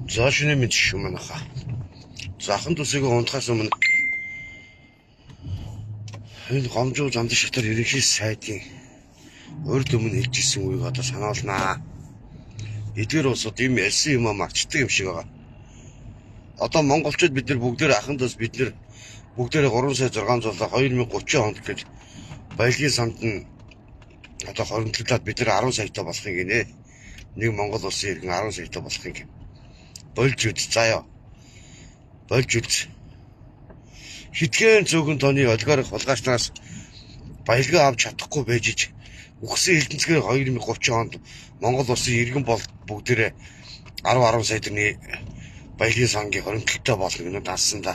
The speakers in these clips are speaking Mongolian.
За шинэ мэд юм анаха. Захан тусыг унтахаас өмнө энэ гомжуу замд шатар ерөнхий сайдын урд өмнө хэлжсэн үгийг одоо санаалнаа. Эдгээр улсууд ийм ялсан юм марчдаг юм шиг байгаа. Одоо монголчууд бид нар бүгдээр ахындаас бид нар бүгдээр 3 сая 600 2030 онд гэж баялагын самд нь одоо хоримтлуулаад бид нар 10 саятай болохыг гинэ. Нэг Монгол улсын иргэн 10 саятай болохыг болж үз заяа. Болж үз. Хитгэн зөвхөн тооны олигарх хулгайчнаас баялгаа авч чадахгүй байж ич үхсэн эрдэнэсгээр 2030 онд Монгол улсын иргэн бол бүгдээрээ 10 сая төгрөгийн баялагын сангийн хоримтлалтай болно гэнэ дансанда.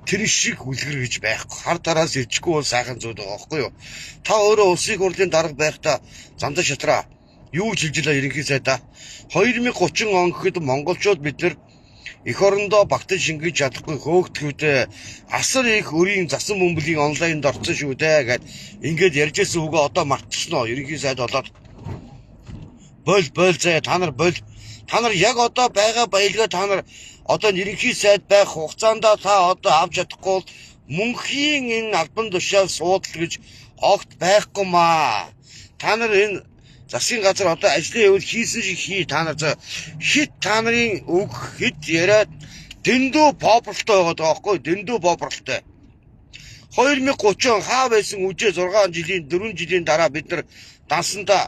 Тэр шиг үлгэр гэж байхгүй. Хар тараас ирчихгүй бол сайхан зүйл байгаа байхгүй юу? Та өөрөө улсын хурлын дарга байхдаа замдаа шатраа юу ч хэлж илаа ерөнхий сайдаа 2030 он гэхэд монголчууд бид нар эх орондоо багтаж шингэж чадахгүй хөөгтгүүдээ асар их өрийн засан бөмбөлийн онлайнд орсон шүү дээ гэд ингээд ярьжсэн үгээ одоо мартчихно ерөнхий сайд болоод бол заяа та нар яг одоо байгаа баялгаа та нар одоо ерөнхий сайд байх хугацаанд та одоо авч чадахгүй бол мөнхийн энэ албан тушаал суудал гэж огт байхгүй маа. Та нар энэ засгийн газар одоо ажлын явуул хийсэн шиг хий та нар хит та нарын үг хит яриад дэндүү попурлтай байгаа байхгүй дэндүү попурлтай 2030 хаа байсан үжээ 6 жилийн 4 жилийн дараа бид нар дансанда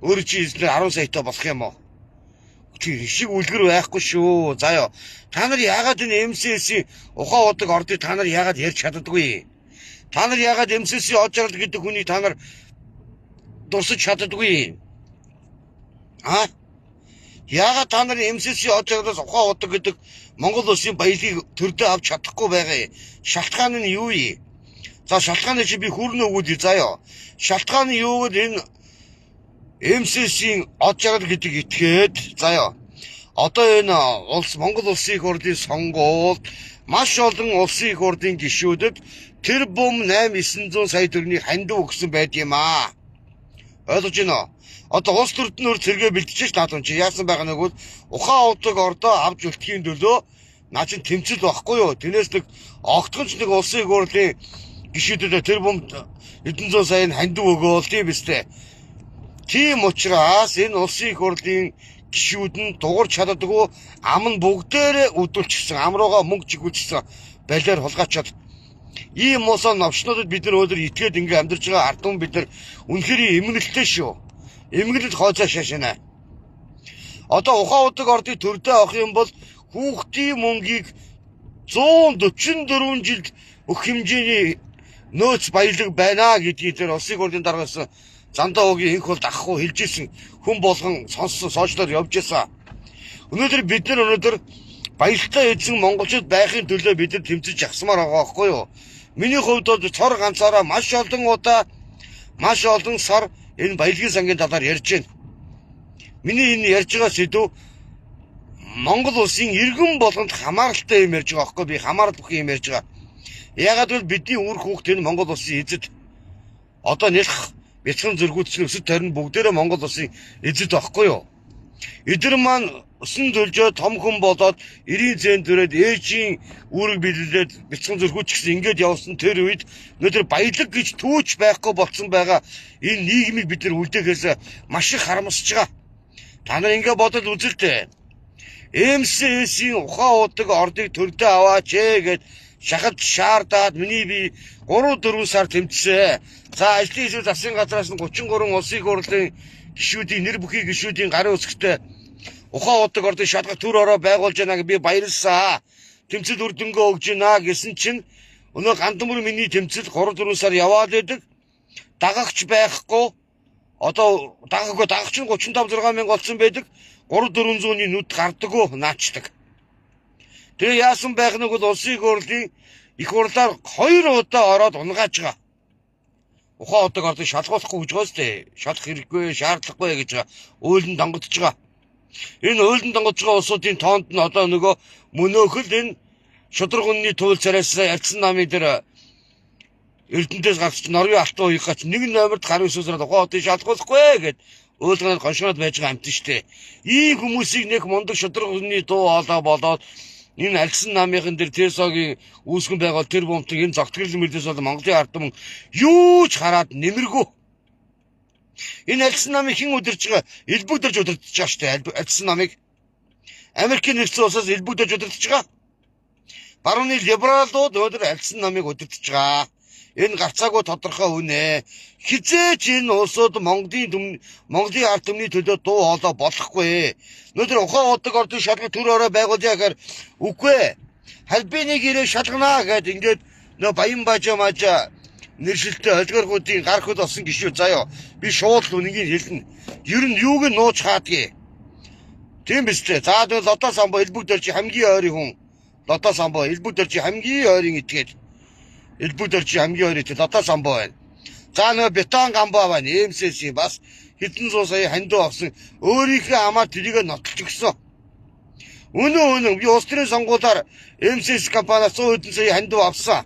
өөр чи 10 саятай болох юм уу? Чи шиг үлгэр байхгүй шүү. Заяа. Та нар яагаад энэ МСС-ийн ухаан удаг ордыг та нар яагаад ярьж чаддаггүй? Та нар яагаад МСС-ийн очрол гэдэг хүнийг та нар дурсаж чаддаггүй? Яагаад та нар МСС-ийн очролоос ухаан удаг гэдэг Монгол улсын баялагийг төрдөө авч чадахгүй байгаа? Шалтгаан нь юу вэ? За шалтгааны чи би хүрнэ өгөөд заяа. Шалтгаан нь юу вэ? Энэ МСС-ийн очрол гэдэг итгээд заяа. Одоо энэ Монгол улсын их хурлын сонгуульд маш олон улсын их хурлын гишүүдэд тэр бум 8-900 сая төгрөгийн хандив өгсөн байд юм аа. Ойлгож байна уу? Одоо улс төрдөн өр зэрэгэ бэлтжиж наадам чи яасан байгаа нэг бол ухаан удаг ордоо авч үлдэхийн төлөө наа чин тэмцэл байхгүй юу? Тэрнээс нэг огтгонч нэг улсын их хурлын гишүүдэд тэр бум 100 саяын хандив өгөөл тийм биз? Тийм учраас энэ улсын их хурлын гишүүд нь дуурч чаддаггүй ам нь бүгдээрээ өдөлчихсэн ам руугаа мөнгө жигүүлчихсэн балиар хулгайчаад ийм муусан новчнуудад бид нар өдөр итгээд ингээм амьдарч байгаа ард түмэн бид нар үнэхээр эмгэнэлтэй шүү. Эмгэнэл хооцоо шашина. Одоо ухаан удаг ордыг төрдөө авах юм бол хүүхдийн мөнгийг 144 жилд өгөх хэмжээний нөөц баялаг байна гэдгийг тэр улсын хурлын даргаас Зандаа уугийн инх бол дахгүй хэлжсэн хүн болгон сонссон сошиалор явж байсан. Өнөөдөр бид нар баялагтай эзэн монголчууд байхын төлөө бид нар тэмцэж явсмаар байгаа байхгүй юу? Миний хувьд бол цор ганцаараа маш олон удаа маш олон сар энэ баялагын сангийн талаар ярьж байна. Миний энэ ярьж байгаа сэдв Монгол улсын иргэн болгонд хамааралтай юм ярьж байгаа байхгүй би хамаарал бүхэн юм ярьж байгаа. Ягаад гэвэл бидний үр хүүхд энэ Монгол улсын эзэд одоо нэлх бяцхан зөргүүдсэн өсөд тойрон бүгдээрээ Монгол улсын эзэд байхгүй юу? Эдгээр маань өсөн төлжөө том хүн болоод 90 зэн төрөөд ээжийн үүрэг биелүүлээд бяцхан зөргүүдчихсэн ингээд явсан тэр үед өнөөдөр баялаг гэж түүч байхгүй болсон байгаа энэ нийгмийг бид нар үлдээхээс маш их харамсаж байгаа. Та нар ингээд бодол үзэлтэй. МСС-ийн ухаан удаг ордыг төрдөө аваач гэд шахалж шаардаад миний би 3-4 сар тэмцсэн. За ажлын хэсэг засгийн газраас нь 33 улсын их хурлын гишүүдийн нэр бүхий гишүүдийн гарын үсгтээ ухаан удаг ордыг шалгах төр ороо байгуулж байгааг би баярлсаа. Тэмцэл үр дүнгөө өгж байна гэсэн чинь өнөө гандамөр миний тэмцэл 3-4 сар яваад байдаг. Дагагч байхгүй. Одоо дагагч нь 35-6 мянга болсон байдаг. 3-400-ны нүд гардаггүй наачдаг. Тэгээ яасан байх нэг бол улсын их хурлын их хурлаар 2 удаа ороод унгааж байгаа. Ухаан удаг ордыг шалгуулахгүй гэж байгаа сте. Шалах хэрэггүй, шаардлагагүй гэж байгаа. Уйлан донгодж байгаа. Энэ уйлан донгодж байгаа улсуудын тоонд нь одоо нөгөө мөнөөхөл энэ шудраг үнний туул царайс ярьсан намын дээр Эрдэнэтэйс гарч Норвегийн алтан уягач 1 номерт гарын үсвэрээр ухаан удыг шалгуулахгүй гэд Уулганаад гоншгоноод байж байгаа амт штэ. Ийм хүмүүсийг нэг мундаг шудрагны дуу хоолой болоод энэ альсан намынхан дээр Тэсогийн үүсгэн байгуул тэр бомтыг энэ зогтгорлын мөрдөөс бол Монголын ард түмэн юу ч хараад нэмэргүй. Энэ альсан намыг хэн удирж байгаа? Элбэгдэрж удирдах байгаа штэ. Альсан намыг Америкийн нэгдсэн улсаас элбэгдэрж удирдах байгаа. Барууны либералууд өнөөдөр альсан намыг удирдах байгаа. Энэ гарцаагүй тодорхой үнэ. Хизээч энэ улсууд Монголын ард түмний төлөө дуу хоолой болохгүй. Өнөөдөр ухаан удаг ордын шалгал төр орой байгуулъя гэхээр үгүй. Халбиныг ирээ шалганаа гэд ингээд нөө баян бажа мажа нэршилтэй олигоргуудын гар хөл болсон гişүү заяа. Би шууд л үннийг хэлнэ. Ер нь юуг нь нууж хаадгийг. Тийм биз дээ. За тэгвэл Лото самбо элбэгдэрч хамгийн ойрын хүн. Лото самбо элбэгдэрч хамгийн ойрын итгээд. Элбэгдэрч хамгийн ойрын итгээд Лото самбо байна. За нөгөө бетон гамбо байна. МСС бас хэдэн зуун сая хандив авсан. Өөрийнхөө амаар тэрийг нотолж өгсөн. Үнэн би улс төрийн сонгуулиар МСС компаниас 100 хэдэн сая хандив авсан.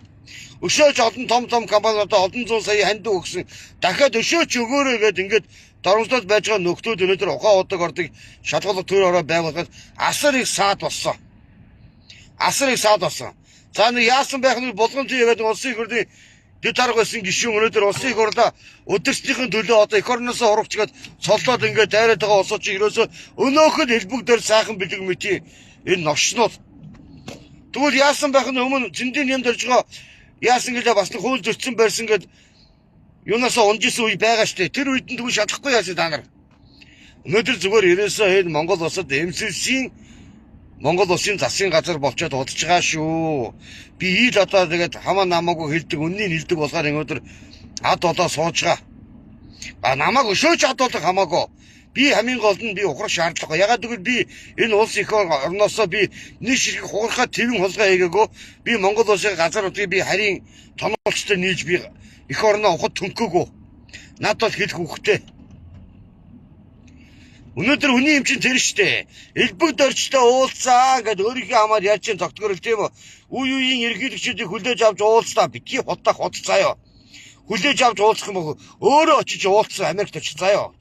Өшөөж олон том компаниудад олон зуун сая хандив өгсөн. Дахиад өшөөч өгөөрэй гэд ингээд доромжлоод байж байгаа нөхдүүд өнөөдөр ухаан удаг ордыг шалгалт төр ороо байгуулахад асар их саад болсон. За нэг яасан байх нь булган тийгээд улсын их хурлын дэд дарга байсан гишүүн өнөөдөр улсын их хурлаа өдөртнийхэн төлөө одоо эх орноос урагчгаад цоллоод ингээд дайраад байгаа улсууд чи ерөөсөө өнөөхөд элбэгдэр сайхан бэлэг мэти энэ новшнууд. Тэгвэл яасан байх нь өмнө зэндийн юм дөрж байгаа яасан гэлээ бас нэг хууль зөрчсөн байсан гэд юунасаа унжсэн үе байгаа штэ. Тэр үед нь тэгвэл шалахгүй яасан та нар. Өнөөдөр зүгээр ерөөсөө энэ Монгол улсад МСС-ийн Монгол улсын засгийн газар болчиход удаж байгаа шүү. Би ил одоо тэгээд хамаа намаагүй хэлдэг, үннийг хэлдэг болохоор өнөөдөр ад олоо сууж байгаа. Намааг өшөөж ад олох хамаагүй. Би хамгийн гол нь би ухрах шаардлагагүй. Ягаад гэвэл би энэ улс их орноосоо би нэг ширхэг хугархаа твэн хулгай хийгээгөө. Би Монгол улсын газар нутгийг би харийн тоноолчтой нийлж би эх орноо ухад төнкөөгөө. Над бол хэлэх үхтэй. Өнөөдөр хүний юм чинь тэр штэ. Элбэг дорчтой уулзаа гэд өөрийнхөө хамаар яаж чинь тогтгорол тийм үү? Үе үеийн ерөнхийлөгчдийг хүлээж авч уулзлаа. Битгий хутах заяа. Хүлээж авч уулзах юм бол өөрөө очиж уулзсан Америкт очиж заяа.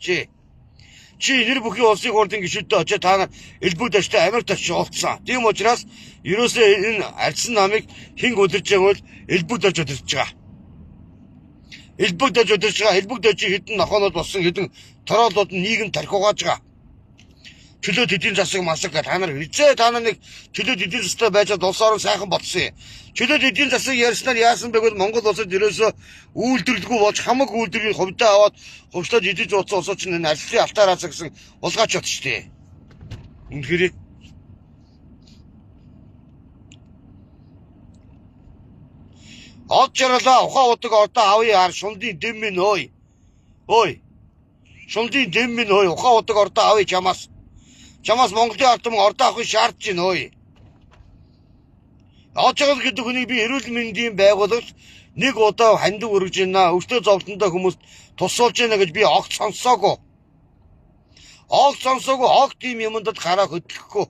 Чи нэр бүхий улсын хурлын гишүүдтэй очиж та нар элбэг дорчтой Америкт очиж уулзсан. Тийм учраас ерөөсөө энэ альсан намыг хэн удирж байгааг бол элбэг дорч удирж байгаа. Элбэг дорч хэдэн нохоонод болсон хэдэн тороолууд нийгэм тарих угааж байгаа. Чөлөөт эдийн засаг масаг та нар хизээ та нар нэг чөлөөт эдийн застай байжгаад улс орон сайхан болцсон юм. Чөлөөт эдийн засаг ярьснаар яасан бэ гэвэл Монгол улсад ерөөсөө үйлдвэрлэгүй болж хамаг үйлдвэрийн хувьдаа аваад хувьчлаад идэж ууцсан улсууд чинь энэ алсын алтаараас гэсэн улгаач бод штэ. Үнэхээр од жаргалаа ухаан удаг ордоо авъя хар шундын дэм минь ой. Шундын дэм минь ой ухаан удаг ордоо авъя чамаас Монголын ард түмэн ордоо авахыг шаардж байна ой. Од жаргал гэдэг хүнийг би эрүүл мэндийн байгууллагт нэг удаа хандив өргөж байна. Өвчтөө зовлондоо хүмүүс тусуулж байна гэж би огт сонсоогүй. Огт тийм юмд гараа хөдлөхгүй.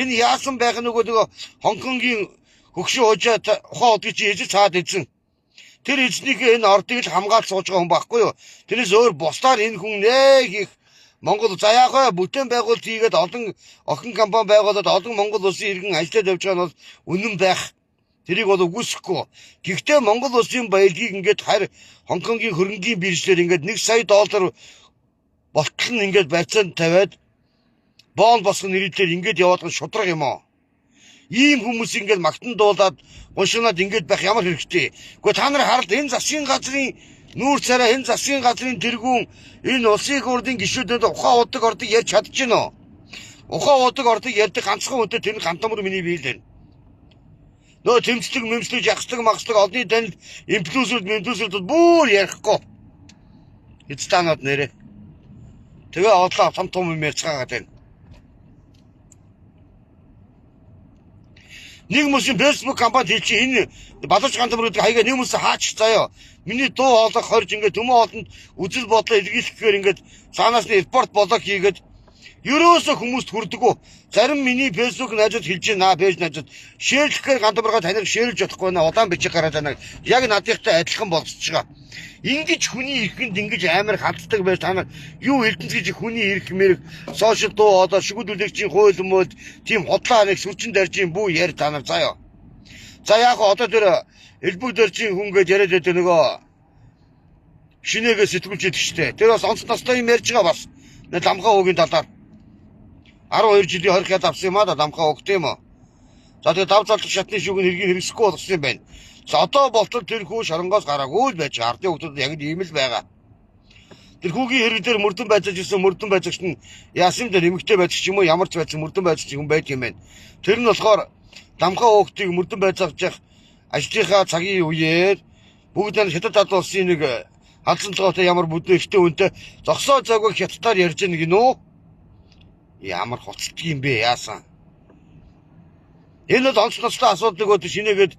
Энэ яасан байх нөгөө Хонконгийн хөгшин хожоо ухаан удгийг чи ээж цаад эзэн. Тэр эзнийхээ энэ ордыг л хамгаалж сууж байгаа хүн байхгүй юу? Тэрнээс өөр бусдаар энэ хүн нэг их Монгол заяахаа бүтээн байгуулалт хийгээд олон охин компани байгуулад олон Монгол улсын иргэн ажиллаад явж байгаа нь бол үнэн байх. Тэрийг бол үгүйсэхгүй. Гэхдээ Монгол улсын баялагийг ингээд харь Хонконгийн хөрөнгийн биржлэр ингээд $1 сая болтол нь ингээд барьцаанд тавиад боон босгон нэрэлтээр ингээд яваад байгаа шудраг юм аа. Ийм хүмүүс ингээд магтан дуулаад уншинаад ингээд байх ямар хэрэгтэй. Гэхдээ та нар хараад энэ засгийн газрын нүүр царай энэ засгийн газрын тэргүүн энэ улсын их хурлын гишүүдэд ухаан удаг ордыг ярьж чадчихна уу? Ухаан удаг ордыг ярьдаг ганцхан үнэтэй тэр гантамар миний биелэн. Нөө тэмцлэг ягслаг олны танил инфлюенсерүүд бүр ярихгүй. Эцтаанууд нэрээ. Тэгээ одлоо том юм ярьцгаагаад байна. Нэг хүмүүсийн Facebook компани хийчих энэ балаж гантамруудыг хаяга нэг хүмүүс хаачих заяа. Миний дуу хоолой хорж ингээд төмөө хоолнд үзэл бодлоо илэрхийлэхээр ингээд цаанаас нь репорт болоо хийгээд Ерөөсө хүмүүст хүрдэггүй. Зарим миний фэйсбુક найзууд хэлж байна. Пэйж найзууд шеэрлэхээр гандамарга таныг шеэрлж чадахгүй наа. Улаан бичиг гараад байна. Яг надтай адилхан болцож байгаа. Ингиж хүний ихэнд ингэж амар ханддаг байж та нар юу эрдэнэс гэж хүний ирэх мэрэг сошиал дуу одоо шигүүлүүлэгчийн хууль мод тийм хотлоо нэг сүрчин даржийн бүү яар та нар заяа. За яг одоо тэр элбэг даржийн хүн гэж яриад байдаг нөгөө шинээгээ сэтгүүлж идэг штэ. Тэр бас онц настай юм ярьж байгаа бас. Нэг ламхаа уугийн талаар 12 жилийн хорхиад авсан юм аа да ламхаа ууг тийм үү. За тэгээ дав залах шатны шүүг нь хэргийг хэрэгсэхгүй болгосон юм байна. За одоо болтол тэр хүү шоронгоос гараагүй л байж ардын хүмүүс яг ийм л байгаа. Тэр хүүгийн хэрэг дээр мөрдөн байцааж ирсэн мөрдөн байцаагч нь яасан дээр эмэгтэй байцагч юм уу ямар ч байцаг мөрдөн байцагч хүн байт юм байна. Тэр нь болохоор дамхаа уугтыг мөрдөн байцаагч явах ажлынхаа цагийн үеэр бүгд нэг хятад аль улсын нэг халдсан цогтой ямар бүдэн ихтэй үнтэй зогсоо зоог хятадаар ярьж байгаа гинөө. Ямар хоцтг юм бэ яасан. Энэ л онц настай асуудал өгөөд шинээгээд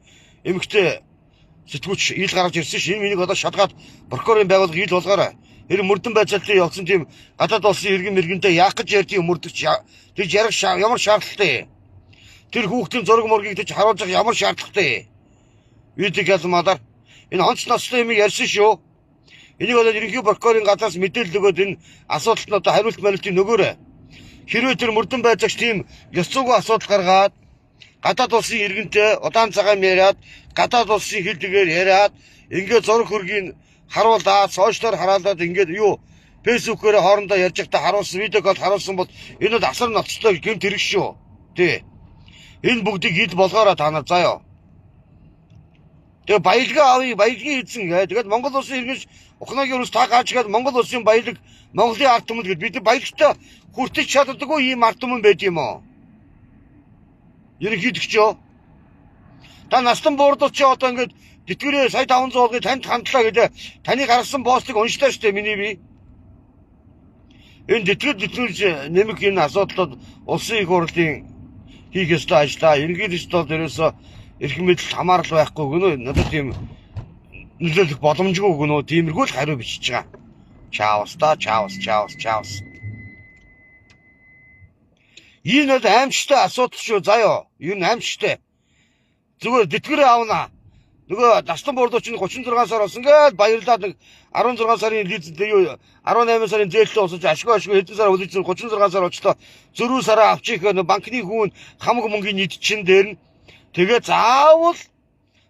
эмэгтэй сэтгүүлч ил гаргаж ирсэн шинэ миний одоо шалгаад прокурорын байгууллага ил болгоорой. Тэр мөрдөн байцаалтын явсан тийм гадаад улсын иргэн мэргэнтэй яах гэж ярьдгийг мөрдөгч тэр ярих ямар шаардлагатай. Тэр хүүхдийн зураг мургийг гэж харуулж байгаа ямар шаардлагатай. Видеог ялмаар энэ онц настай юм ярьсан шүү. Энийг одоо ерөнхий прокурорын гадаас мэдээлэл өгөөд энэ асуудалд нь одоо хариулт мариултыг нөгөөрэй. Хэрвээ тэр мөрдөн байцаагч тийм ёс зүйн асуудал гаргаад гадаад улсын иргэнтэй удаан цагаан яриад гадаад улсын хэлдгээр яриад ингээд зураг хөргийг харуулаад сошиалоор хараалаад ингээд юу фэйсбүүкээр хоорондоо ярьж байхдаа харуулсан видеог харуулсан бол энэ бол асар ноцтой гэмт хэрэг шүү. Тий. Энэ бүгдийг ид болгоороо та нар заяа. Тэгээ баялгаа авъя баялагын эзэн гээ. Тэгээд Монгол улсын иргэнш Ухнагийн өрөөс та гарч ирээд Монгол улсын баялаг Монголын ард түмэн гэдэг бид баялагтай хүртэж чаддаггүй ийм ард түмэн байд юм уу? Ерөнхийдөгчөө та настан буурдууч чи одоо ингээд тэтгэрээ сая 500 олгыг танд хандлаа гэдэг таны гаргасан постыг уншлаа штэ миний би. Энэ тэтгэж нэмэх энэ асуудлууд улсын их хурлын хийх ёстой ажлаа. Ерөнхийдөгчд бол ерөөсөө эрх мэдэлд хамаарал байхгүй гэнэ. Надад тийм нөлөөлөх боломжгүй гэнэ. Тиймэрхүү л хариу бичиж байгаа. Чаавс. Энэ бол аимшигтай асуудал шүү заяа. Юу н аимшигтай. Зүгээр тэтгэрээ авнаа. Нөгөө настан буурдууч нь 36 сар болсон гээд баярлаад нэг 16 сарын лизтэй юу 18 сарын зээлтэй усаж ашгүй хэдэн сар үлдсэн 36 сар очлоо зөрүү сараа авчих гэх банкны хүн хамаг мөнгөний нийт чин дээр нь тэгээ заавал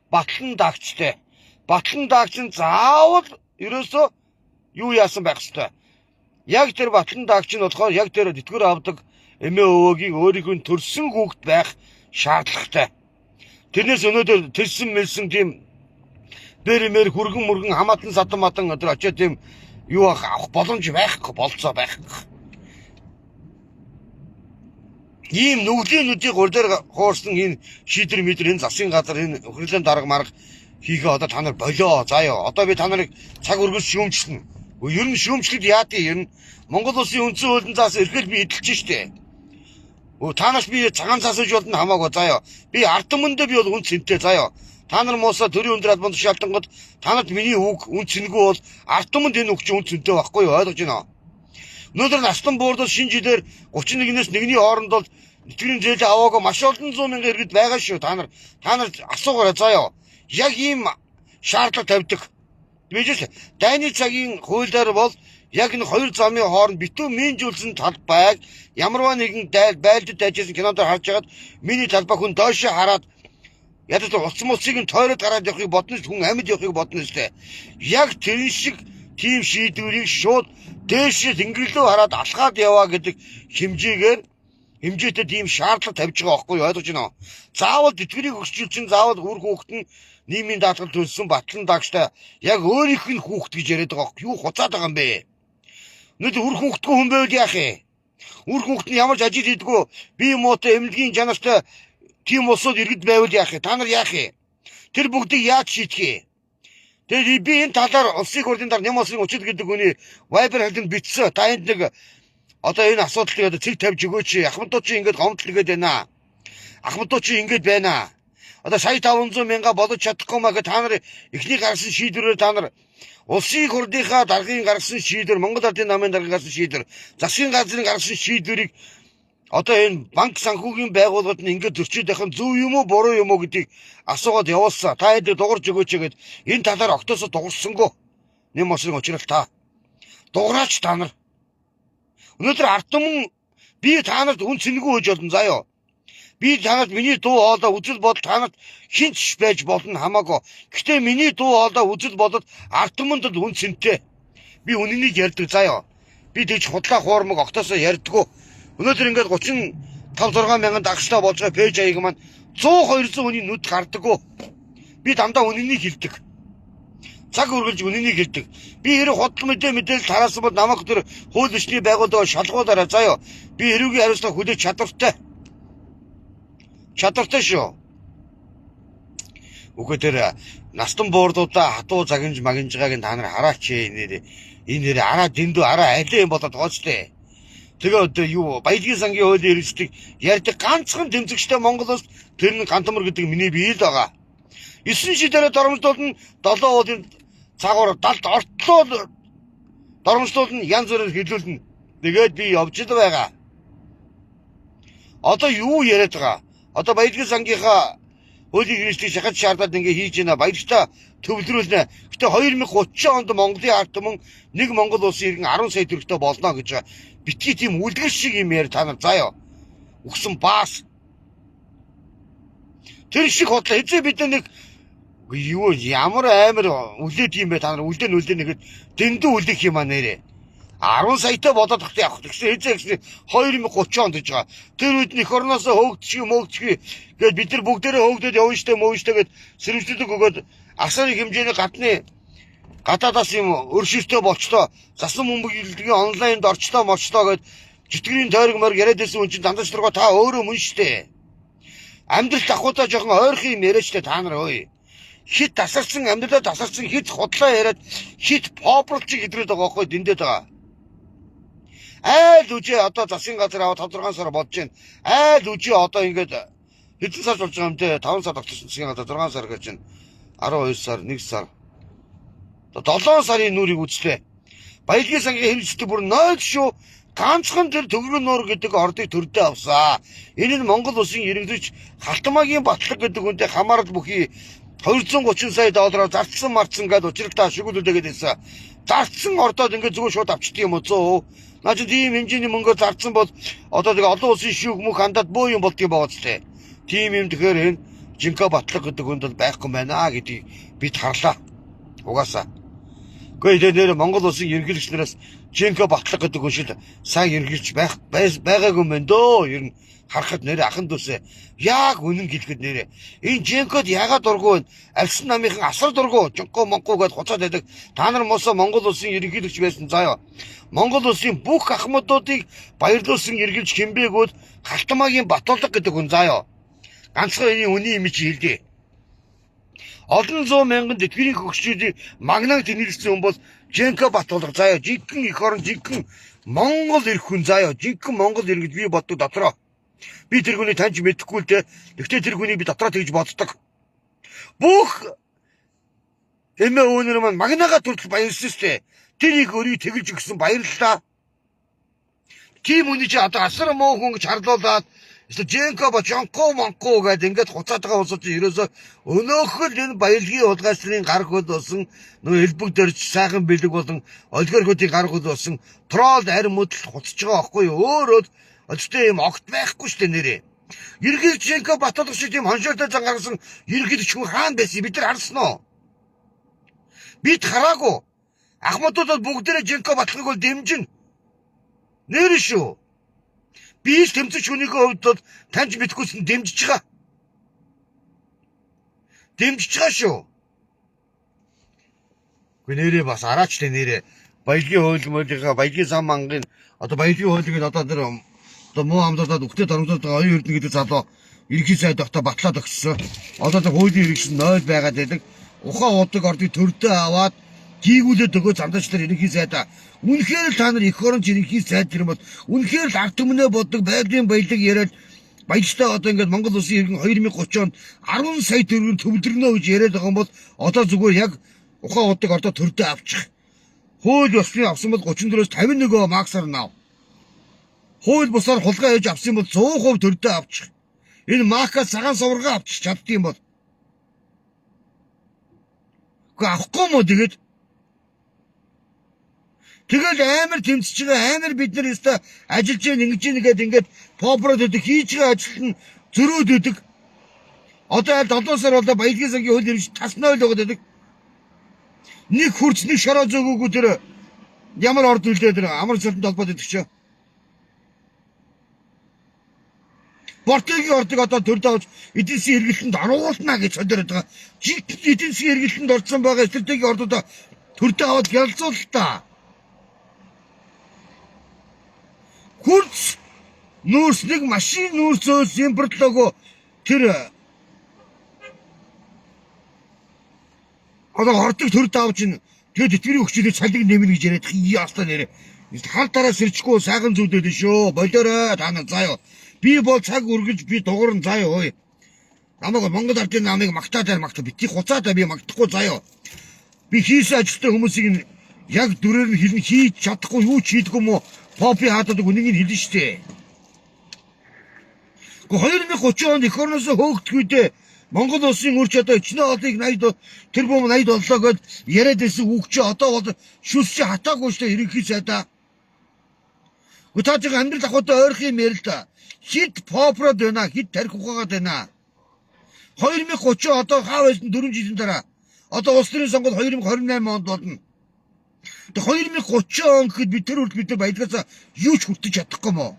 батлан даагчтай. Батлан даагч нь заавал ерөөсөө юу яасан байх хэвээр. Яг тэр батлан даагч нь болохоор яг тэр тэтгэр авдаг эмээ өвөөгийн өөрийнхөө төрсөн хүүхэд байх шаардлагатай. Тэрнээс өнөөдөр тэрсэн мэлсэн тийм бэрэмэр хүргэн мөргэн хамаатан садан матан өдөр очиод тийм юу авах боломж байхгүй болцоо байхгүй. Ийм нүглийн нүдийг гурдаар хуурсан энэ шийдэр мэдэр энэ засгийн газар энэ хөрлийн дарга марга хийгээ одоо та нар болоо заяа. Одоо би та нарыг цаг өргөс шүүмжлэнэ. Ер нь шүүмжлэхэд яатыг ер нь Монгол улсын үндсэн хуулийн заас эрхэл би эдэлж штэ. Танаас би цагаан цаас үж болдон хамаагүй заяа. Би ард түмэндээ би бол үн цэнтэй заяа. Та нар моосоо төрийн өндөр албанд шалтангууд та нарт миний үг үн цэнгүй бол ард түмэнд энэ үг чинь үн цэнтэй байхгүй юу ойлгож байна. Өнөөдөр настан буурдал шинэ жилээр 31-ээс 1-ний хооронд бол тэтгэврийн зээл аваагүй маш олон 100 мянган иргэд байгаа шүү. Та нар асуугаарай заяа. Яг ийм шаардлага тавьдаг. Bijээс дайны цагийн хуулиар бол яг энэ хоёр замын хооронд битүү минжүүлсэн талбайг ямарваа нэгэн байлдад ажилласан кинонд харж хагаад миний талбай хүн доош хараад ядаж уц муцыг нь тойроод гараад явахыг бодно ш хүн амьд явахыг бодно штэ. Яг тэр шиг тийм шийдвэрийг шууд дээш тэнгэр лөө хараад алхаад яваа гэдэг хэмжээтэй тийм шаардлага тавьж байгаа байхгүй юу ойлгож байна уу? Заавал тэтгэрийг өгчүүлсэн заавал үр хүүхэд нь нийгмийн даатгал төлсөн батлан даагчтай яг өөрийнх нь хүүхэд гэж яриад байгаа юу хуцаад байгаа юм бэ? Нүд үр хүүхдгүй хүн байвал яах вэ? Үр хүүхэд нь ямар ч ажил хийдэггүй бие муутай эмнэлгийн чанартай тийм улсууд иргэд байвал яах вэ? Та нар яах вэ? Тэр бүгдийг яаж шийдэх вэ? Тэгээд би энэ талаар улсын хурлын дараа Ням улсын өчид гэдэг хүний Viber хэлэнд бичсэн. Та энд нэг одоо энэ асуудлыг одоо цэг тавьж өгөөч. Ахмадууд чи ингэж гомдол игээд байна. Ахмадууд чи ингэж байна. Одоо сая 500 мянга бодож чадахгүй маа та нар эхний гаргасан шийдвэрээр та нар улсын их хурлынхаа даргын гаргасан шийдвэр, Монгол Ардын намын даргын гаргасан шийдвэр, засгийн газрын гаргасан шийдвэрийг одоо энэ банк санхүүгийн байгууллагууд нь ингээд зөрчиж байх нь зөв юм уу буруу юм уу гэдгийг асуугаад явуулсан. Та хэд дуурж өгөөч гэгээд энэ талаар огтосоо дуурсангүй. Нэм осрын учрал та дуураач та нар. Өнөөдөр ард түмэн би та нарт үн цэнэгүй гэж болно заяа. Би танад миний дуу хоолой үзэл бодол танад хинч байж болно хамаагүй. Гэхдээ миний дуу хоолой үзэл бодол ард түмэнд үн цэнтэй. Би үнэнийг ярьдаг заяа. Би тэгж худлаа хуурмаг огтосоо ярьдаггүй. Өнөөдөр ингээд 35-6 мянган дагчтай болж байгаа пэйж аяг маань 100-200 хүний нүд гардаггүй. Би дандаа үнэнийг хэлдэг. Цаг үргэлж үнэнийг хэлдэг. Би хэрэг худал мэдээлэл тараасан бол намайг тэр хууль бичний байгууллагаа шалгуулаарай заяа. Би эрүүгийн хариуцлага хүлээж чадвартай. Чадвартай шүү. Үгүй тэр настан буурдуудаа хатуу загинж магинж байгааг та нар хараач энэ нэр араа дэндүү араа алей юм болоод гоцтой. Тэгээд юу баялагын сангийн хуулийн хэрэгцдэг ярьдаг ганцхан тэмцэгчтэй Монголоос тэр нь Гантамар гэдэг миний бие л байгаа. 9 шидээрээ доромжлуулна 7 уулын цагуур далд ортлоо доромжлуулна янз бүрээр хилүүлнэ. Тэгээд би явж л байгаа. Одоо юу яриад байгаа? Одоо баялагын сангийнхаа хуулийн хэрэгцлийг шахаж шаардаад ингээ хийж байна. Баялагтаа төвлөрүүлнэ. Гэтэ 2030 онд Монголын ард түмэн нэг Монгол улсын иргэн 10 сая төгрөгтэй болно гэж байгаа. Битгий тийм үлгэр шиг юм яар та нар заяа. Өгсөн баас. Тэр шиг хотлоо хэзээ бид нэг юу ямар амар үлээд юм бэ та нар үлдэн нэгэд дэндүү үлдэх юм аа нэрэ. 10 саятай бодоод тахтай явах гэсэн хэзээ 2030 онд гэж байгаа. Тэр үед нь эх орноосоо хөөгдчих гээд бид нар бүгдээрээ хөөгдөд явна штэ мөөштэй гээд сэрэмжлүүлэг өгөөд асарын хэмжээний гадны гадаадаас юм өршөлтөө болчлоо. Засан бөмбөгийн онлайнд орчлоо мочлоо гээд житгэрийн тойрог морг яриад байсан хүн чинь дандаа штрого та өөрөө мөн штэ. Амьдрал давхуудаа жоохон ойрхон юм яриач та нар ơi. Хит тасарсан амьдралаа тасарсан хит худлаа яриад хит популч гэдрээд байгаа байхгүй дэндээд байгаа. Айл үжи одоо засгийн газар аваад 5-6 сар болж байна. Айл үжи одоо ингээд хэдэн сар болж байгаа юм те 5 сар тогтсон засгийн газар 6 сар гэж байна. 12 сар 1 сар 7 сарын нүрийг үзлээ. Баялагын сангийн хэрэгждэг бүр 0 шүү. Ганцхан тэр төгрөг нуур гэдэг ордыг төрдөө авсан. Энэ нь Монгол улсын иргэдэж Халтамаагийн батлаг гэдэг үнтэй хамаарал бүхий 230 сая доллараар зарцсан марцсан гэдэг учиртаа шигүүлүүлээд байсан. Зарцсан ордоод ингээд зүгээр шууд авчдаг юм уу? Наа чи тийм хэмжээний мөнгөөр зарцсан бол одоо тэгээ олон улсын шүүх мөх хандаад бөө юм болдгийм байгаа ч тийм. Тийм юм тэгэхээр энэ Жинка батлаг гэдэг хүнд бол байхгүй байна гэдгийг бид харлаа. Угаасаа. Гэхдээ нэр Монгол улсын ерөнхийлөгч нараас Жинка батлаг гэдэг хүн шиг сайн ерөнхийлөгч байгаагүй юм байна дөө. Ер нь харахад нэрэ ахан дүүсээ яг үнэн гэлэхэд нэрэ энэ Жинкод ягаад дургүй вэ? Альсан намынхан асар дургүй Жинко Монго гэдээ хуцаад байдаг. Та нар мосоо Монгол улсын ерөнхийлөгч байсан заяа. Монгол улсын бүх ахмадуудыг баярлуулсан ерөнхийлөгч хэмбэгүүд Халтамаагийн Батулга гэдэг хүн заяа. Ганцхан энэ үний юм чи хэлдэ. Олон зуун мянган тэтгэврийн хөгжлүүдийг магнаг тэнэлсэн хүн бол Жинка Батулга заяа. Жинхэнэ эх орон жинхэнэ Монгол ирэх хүн заяа. Жинхэнэ Монгол иргэд би боддог дотроо. Би тэр хүнийг таньж мэдэхгүй л дээ. Гэхдээ тэр хүнийг би дотроо тэгж боддог. Бүх эмээ өвнөр маань магнагаа төрөл баярлсан штэ. Тэр их өрийг тэгэлж өгсөн баярлалаа. Тийм үний чи одоо асар муу хүн гэж харлуулаад Жинка Жинко Монго гэдэг ингээд хуцаад байгаа улсууд ерөөсөө өнөөхөл энэ баялагын улгайсрын гар хөл болсон нөө элбэг дөрж сайхан бэлэг болон олигархуудын гар хөл болсон трол арим мөдөл хуцаж байгаа байхгүй юу? Өөрөө өчтөө юм огт байхгүй штэ нэрээ. Ерөнхийлөгч Жинка Батулга шиг тийм хоншоортой зан гаргасан ерөнхийлөгч хүн хаан байсан бид нар харсан уу? Бид хараагүй. Ахмадууд бүгдээрээ Жинка Батулгыг бол дэмжин. Нэр шүү. Би ч тэмцэж хүнийхээ хувьд таньж мэдхгүйсэн дэмжиж байгаа. Дэмжиж байгаа шүү. Гэхдээ нэрээ бас араач тэ нэрээ. Баялагын хуулимынхаа баялагын сан мангийн одоо баялагын хуулийг одоо тэр одоо муу хамдуулаад өгтөд оромжуулаад байгаа оюун эрдэнэ гэдэг залуу ерхий сайд тогтоо батлаад өгсөн. Одоо тэр хуулийн хэрэгс 0 байгаад байдаг. Ухаан удаг ордыг төрдөө аваад гийгүүлээд өгөө замдаачлаар ерхий сайдаа. Үнэхээр л та нар эх орон ерхий сайд юм бол үнэхээр л ард түмнээ боддог байгалийн баялаг яриад баяжтай одоо ингээд Монгол улсын иргэн 2030 онд 10 сая төгрөг төвлөрнө гэж яриад байгаа юм бол одоо зүгээр яг ухаан удаг одоо төрдөө авчих. Хууль ёсны авсан бол 34-өөс 51 максаар нав. Хууль бусаар хулгай хийж авсан бол 100% төрдөө авчих. Энэ макаас цагаан суврага авчих чаддсан бол. Гэхдээ авахгүй мó тэгээд тэгэл амар тэмцэж байгаа амар бид нар өстой ажиллаж ингэж нэгээд ингээд попрод өдөө хийж байгаа ажил нь зөрөөд өдөг. Одоо аль 7 сар болоо баялагын сангийн хууль ирж таснаа л байгаа гэдэг. Нэг хурц нэг шороо зөөгөөгүй тэр ямар орд үлдээ тэр амар цолтонд холбоод идэх чинь. Бортгийн ордог одоо төрд авч эдийн засгийн хэрэглэлтэнд оруулна гэж хөдөлөд байгаа. Эдийн засгийн хэрэглэлтэнд орсон байгаа стратегийн ордуудаа төрдөө аваад ялцуул та. Хурц нүүрс нэг машин нүүрсөөс импортлогоо тэр одоо ордог төрд авч ин тэгээд тэтгэврийн хүчтэй цалиг нэмнэ гэж яриад яастаа нэрэ. Хал дараа сэрчгүй сайхан зүудэд шүү. Болоорой та нар заяа. Би бол цаг үргэлж би дугуурн заяа ой. Намайг Монгол ардын намайг магтаад магтаа битгий хуцаадаа би магтахгүй заяа. Би хийсэн ажилтны хүмүүсийг яг дүрээр нь хэлэн хийж чадахгүй юу ч хийдэггүй мó попи хаадаг үнийг хэлнэ штэ. Гэхдээ 2030 онд эх орноос хөөгдөхүйдээ Монгол улсын үрч одоо өчнөө олыг 80 тэрбум 80 доллоо гээд яриад байсан үг чи одоо бол шүс чи хатаагүй штэ ерөнхий сайдаа. Гутаажиг амьдрал ахуйтай ойрох юм ярил та. Хит попрод байна, хит тарих ухаагаад байна. 2030 одоо хаа байсан 4 жилийн дараа. Одоо улс төрийн сонгуул 2028 онд болно. Тэгээ 2030 он гэхэд бид тэр үрд бид баялагаас юу ч хүртэж чадахгүй мó.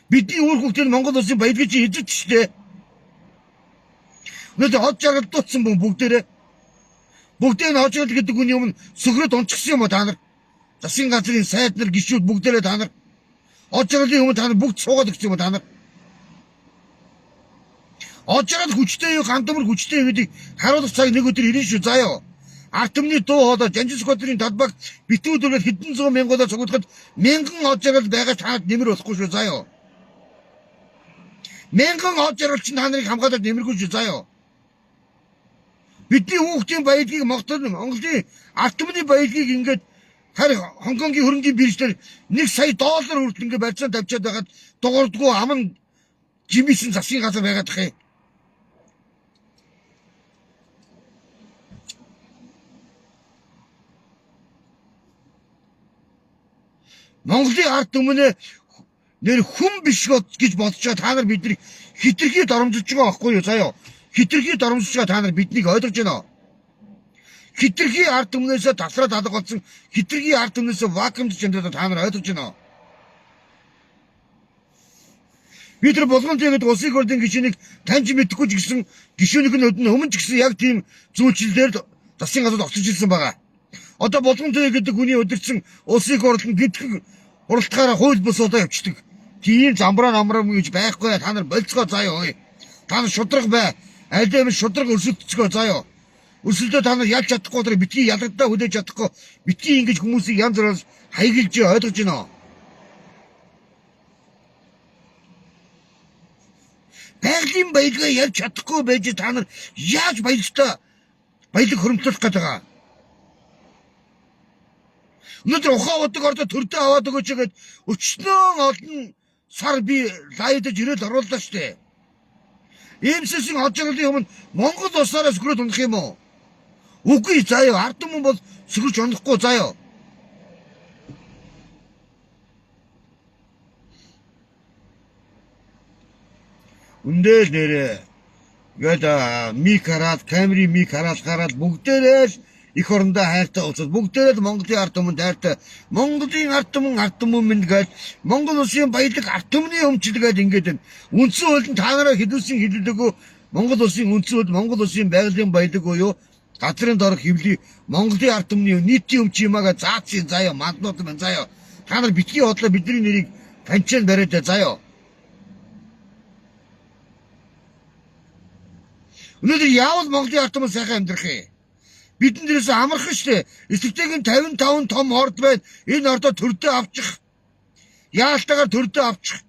Бидний үр хөвгтөнд Монгол улсын баялагч хийж штэ. Өнөөдөр хот жаргал дуутсан бүгдээрээ. Бүгдээ хот жаргал гэдэг үний өмнө сөхрөд унчихсан юм уу та нар? Засгийн газрын сайд нар гишүүд бүгдээрээ та нар. Хот жаргалын өмнө та нар бүгд суугаад өгсөн юм уу та нар? Хот жаргал хүчтэй юу гандамар хүчтэй гэдэг харуулах цаг нэг өдөр ирнэ шүү заяа. Ард түмний дуу хоолой Жанжис годрын талбайг битүүдүүлээд хэдэн зуун мянгуудаар цуглахад мянган хот жаргал байгаа чаад нэмэр болохгүй шүү заяа. Мянган хот жаргал чинь та нарыг хамгаалаад нэмэргүй шүү заяа. Бидний хүүхдийн баялагийг Монголын ард түмний баялагийг ингээд харин Хонконгийн хөрөнгөний биржээр $1 сая хүртэл ингээд барьцаан тавьчаад байгаад дуурдгүй аман жимсэн засгийн газар байгаад тахыг. Монголын ард түмнээ нэр хүн биш гэж бодчихоо та нар биднийг хитрхи доромжиж байгаа байхгүй юу заяа. Хитрхи доромжиж байгаа та нар биднийг ойлгож байна. Хитрхи ард түмнээсээ тасраад алга болсон хитрхи ард түмнээсээ вакуумж чандаа та нар ойлгож байна. Би тэр болгоомжтой гэдэг улсын ордын гишүүнийг таньж мэдэхгүй ч гэсэн гишүүнийх нь өмнө ч гэсэн яг тийм зүйлчлэлээр засгийн газар огцож ирсэн байгаа. Одоо болгоомжтой гэдэг хүний өдөрцөн улсын ордын гэдг уралтгаараа хууль бус одоо явчихдаг. Тийм замбраа намраа гэж байхгүй та нар болцгоо заяа ой. Та нар шудраг бай. Аль дэм шудраг өрсөлдөцгөө заяа. Өрсөлдөө та нар ялж чадахгүй тэр битгий ялгагдаа хүлээж чадахгүй битгий ингэж хүмүүсийг янз бүрээс хайгилж ойлгож байна. Байгалийн баялгаа ялж чадахгүй байж та нар яаж баялагтай баялаг хөрөмтлөх гээд байгаа. Өнөөдөр ухаан удаг ордо төрдөө аваад өгөөч гэгээд өчнөө олон сар би лайдаж ирээд оруулаа штэ. Иймсэсийн хот жаргалын өмнө Монгол улсаараа сүрээд унах юм уу? Үгүй заяа ард түмэн бол сүрж унахгүй заяа. Үндэл нэрэ гээд мик хараад камерын мик хараад бүгдээрээ их орондоо хайртай уулзаад бүгдээрээ Монголын ард түмэнд хайртай Монголын ард түмэн минь гээд Монгол улсын баялаг ард түмний өмчлөгээд ингээд үндсэн хуулинд та нараа хэдүүлсэн хэлэлдэггүй Монгол улсын үндсэн хууль Монгол улсын байгалийн баялаг буюу газрын дорох хэвлий Монголын ард түмний нийтийн өмч юмгаа заацын заяа манднууд мэн заяа та нар битгий бодлоо бидний нэрийг панчаан бариад заяа. Өнөөдөр яавал Монголын ард түмэн сайхан амьдрах юм? Бидэн дээрээс амархан штэ. Эсвэгийн 55 том орд байна. Энэ ордоо төрдөө авчих. Яалтайгаар төрдөө авчих.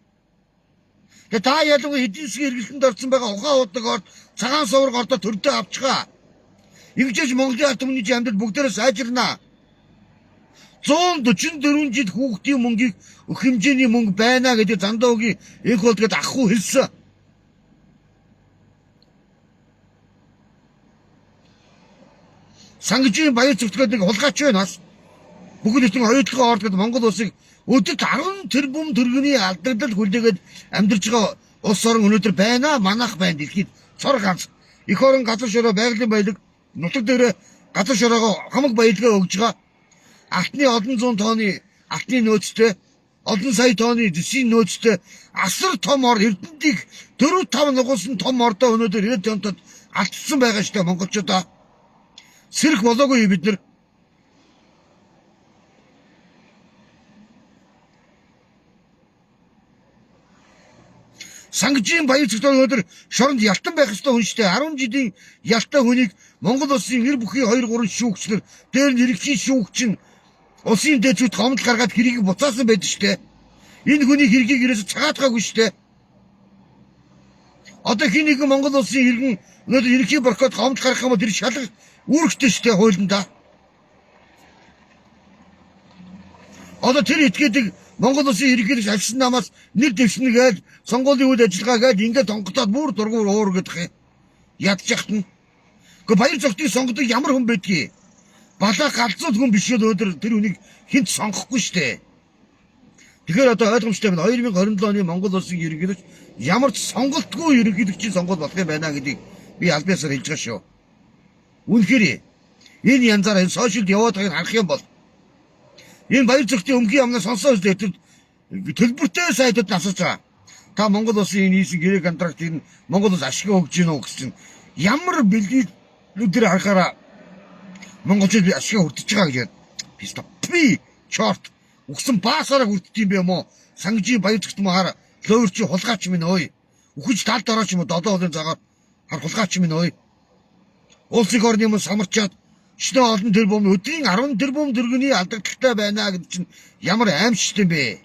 Та ялангуяа эдийн засгийн хэрэглэнд орсон байгаа ухаан удаг орд цагаан сувраг ордоо төрдөө авчихаа. Ингэж Монголын ард түмний амьдрал бүгдээрээ сайжирнаа. 144 жил хүүхдийн мөнгийг өх хэмжээний мөнгө байна гэдэг Зандаа Өгийн энх болдгод ахгүй хэлсэн. Сангижийн баяр зүгтгээд нэг хулгайч байна бас. Бүгд их хоёулгын ордгод Монгол улсыг өдөрт 10 тэрбум төгрөгийн алдагдал хүлээгээд амьдарч байгаа улс орон өнөөдөр байна манах байна дэлхийд цор ганц их орон газар шороо байгалийн баялаг нутаг дээр газар шороогоо хамаг баялгаа өгж байгаа. Алтны олон зуун тонны алтны нөөцтэй олон сая тонны дэсийн нөөцтэй асар том ор эрдэнтийг 4-5 нугуулсан том ордоо өнөөдөр 90 онтод алдсан байгаа штэ монголчуудаа. Сэрэх болоогүй бид нар. Сангижийн баяр зүгт өнөөдөр шоронд ялтан байх ёстой хүн штэ. 10 жилийн ялтай хүнийг Монгол улсын нэр бүхий 2-3 шүүгчнэр дээр нь ерөнхий шүүгч нь улсын дэжүүд гомдол гаргаад хэрийг буцаасан байдаг штэ. Энэ хүний хэргийг ерөөсө цагаатгаагүй штэ. Одоо хин нэгэн Монгол улсын иргэн өнөөдөр ерөнхий прокурор гомдол гаргах юм бол тэр шалгах үүрэгтэй штэ хуулиндаа. Одоо тэр этгээдэг Монгол улсын ерөнхийлөгч альсан намаас нэр дэвшнэ гээд сонгуулийн үйл ажиллагаа гээд ингээд онготоод бүр дургуур уур гэдэг юм. Ядчихт нь. Гэхдээ баяр зүгтийг сонгодог ямар хүн байдгийг балаа галзууд хүн биш өнөөдөр тэр үнийг хинт сонгохгүй штэ. Тэгэхээр одоо ойлгомжтой байна. 2027 оны Монгол улсын ерөнхийлөгч ямар ч сонголтгүй ерөнхийлөгчийн сонгуул болох юм байна гэдгийг би аль биесээр хэлж байгаа шүү. Үнэхээр энэ янзаараа энэ сошиалд яваад байгааг харах юм бол энэ баяр зүгтийн өмгийн амнаас сонсоо үзлээ төлбөртэй сайтууд асууж байгаа. Та Монгол улсын энэ хийсэн гэрээ контрактыг Монгол улс ашиг өгж гинөө гэж чинь ямар бэлгэлүүдээр харахаараа монголчууд ашиг хүртэж байгаа гэж байна. Би чорт өгсөн баасаараа хүртэж юм бэ юм уу? Сангижийн баяр зүгт махаар лөөрчи хулгайч минь ой. Үхэж талд орооч юм уу 7 хоолын цагаар хар хулгайч минь ой. Улсын орны юм самарчаад шинэ олон тэрбум өдрийн 10 тэрбум төгрөгийн алдагдaltaй байна гэдэг чинь ямар аимшигт юм бэ?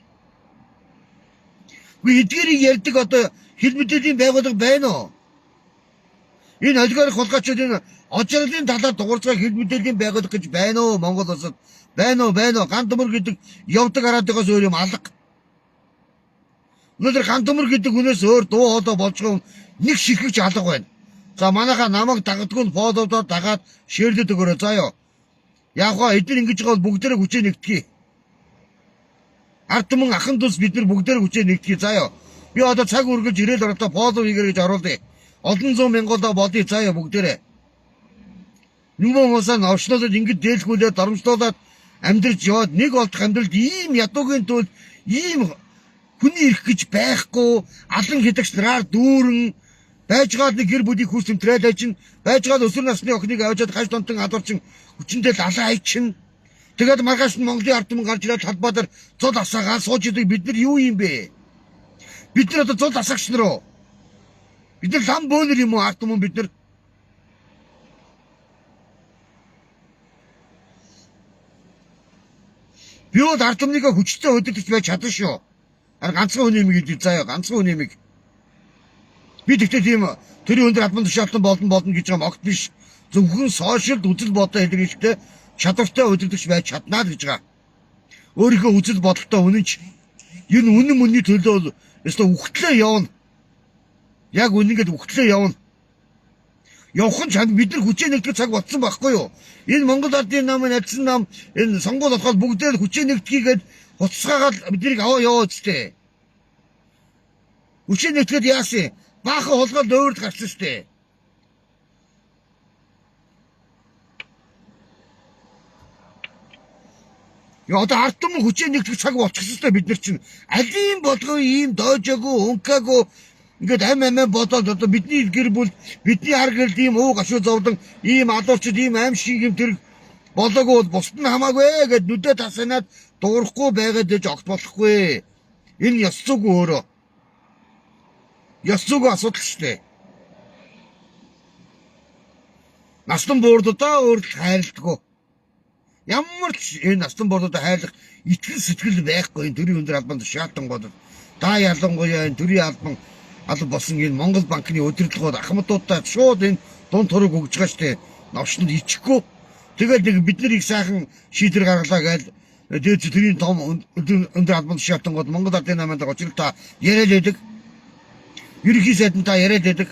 Үгүй эдгээрийг ярьдаг одоо хил мэдээлийн байгууллага байна уу? Энэ олигарх хулгайчид энэ ожирлын талаар дуурцгаа хил мэдээлийн байгууллага гэж байна уу Монгол улсад? Байна уу? Ган төмөр гэдэг явдаг араадгаас өөр юм алга. Өнөөдөр ган төмөр гэдэг хүнээс өөр дуу хоолой болж байгаа нэг ширхэгч алга байна. За манайхаа намайг дагадгүй нь фолловдоор дагаад шеэрлээд өгөөрэй заа ёо. Яг гоо эдгээр ингэж байгаа бол бүгдээрээ хүчээ нэгтгэе. Ард түмэн ахын дус бид нар бүгдээрээ хүчээ нэгтгэе заа ёо. Би одоо цаг үргэлж ирээл орохдоо фоллоу хийгэр гэж оруулъя. Олон зуун мянгуудаа бодъё заа ёо бүгдээрээ. Нүмэн усаа орчнолоод ингэж дээлхүүлээд доромжлуулаад амьдрж яваад нэг олдох амьдралд ийм ядуугийн тулд ийм хүний ирэх гэж байхгүй алан хидагч нараар дүүрэн байжгаад нэг гэр бүлийг хүс тэмтрээд ажин байжгаад өсвөр насны охиныг авчаад хаш донтон адуурчин хүчиндээ лалаа хайчин тэгээд маргааш нь Монголын ард түмэн гарч ирээд талбайдаар зул асаагаад сууж идэг бид нар юу юм бэ? Бид нар одоо зул асаагч нар уу? Бид нар лам бөөнөр юм уу ард түмэн бид нар? Би бол ард түмнийгээ хүчтэй өдөртөж байж чадна шүү. Ар ганцхан хүний юм гэж заяа ганцхан хүний юм. Би тэгтээ тийм тэрийн өндөр албан тушаалтан болно гэж байгаа могт биш. Зөвхөн сошиалд үзэл бодол илэрхийлэхдээ чадвартай удирдагч байж чаднаа гэж байгаа. Өөрийнхөө үзэл бодолтой үнэнч энэ үнэн мөнний төлөө бол ёстой үхтлээ явна. Яг үнэнгээд үхтлээ явна. Явхан чанд бид нар хүчээ нэгтгэх цаг болсон байхгүй юу? Энэ Монгол Ардын намын адсан нам энэ сонгуул болоход бүгдээ хүчээ нэгтгэгээд хуцсгаагаад биднийг аваа яваа үстэй. Хүчээ нэгтгэхэд яасан? Баахан хулгайлт өөрд гарсан штэ. Яа одоо ард түмэн хүчээ нэгтгэх цаг болчихсон штэ бид нар чинь. Алийн болгоо ийм доожоогүй, өнкаагүй ингээд амь бодоод одоо бидний гэр бүл, бидний хар гэрэл ийм уу гашуу зовлон, ийм алуурчид, ийм аимшиг юм тэр болоогүй бол бусд нь хамаагүй гэд нүдэ тасанаад дуурахгүй байгаад ээж огт болохгүй. Энэ ёс зүг өөрөө. Ёс зүг асуудал штэ. Настан буурдаа өөр хайрладгүй. Ямар ч энэ настан буурдаа хайрлах итгэл сэтгэл байхгүй энэ төрийн өндөр албанд шаатан гол. Та ялангуяа энэ төрийн албан алба болсон энэ Монгол банкны удирдлагууд Ахмадуудаа шууд энэ дунд хорог өгж байгаа штэ. Новшонд ичихгүй. Тэгээд нэг бид нарыг сайхан шийдвэр гаргалаа гээл дээд тэрийн том өндөр албан тушаалтангууд Монгол Ардын намайг очрол та яриад байдаг. Ерөнхий сайдан та яриад байдаг.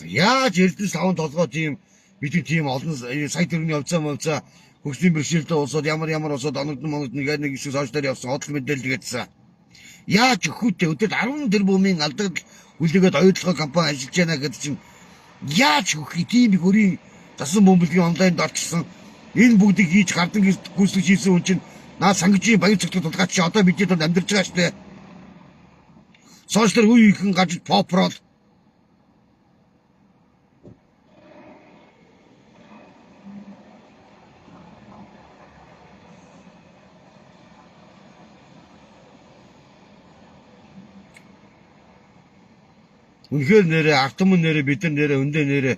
Яаж Эрдэнэс 5 толгой тийм бидний тийм олон сая төгрөгийн явцаа хөгжлийн бэрхшээлтэй улсууд ямар улсууд оногдсон нэг хэсэг сошиал дээр явсан худал мэдээлэл гэдсэн. Яаж өгөхөтэй өдөрт 10 тэрбумын алдаг хүлээгээд оюутлогоо компани ажиллаж байна гэдэг чинь яаж өгөх тийм их өрийн засан бөмбөлгийн онлайнд орчихсон. Энэ бүгдийг хийж гардан гүйцэтгэж хийсэн хүн чинь наа сангижийн баяр цогцол тулгаач чи одоо бидний донд амьдарч байгаа штэ. Сошиал үе ихэн гаж попрол. Үнэхээр нэрээ артмын нэрээ бид нар нэрээ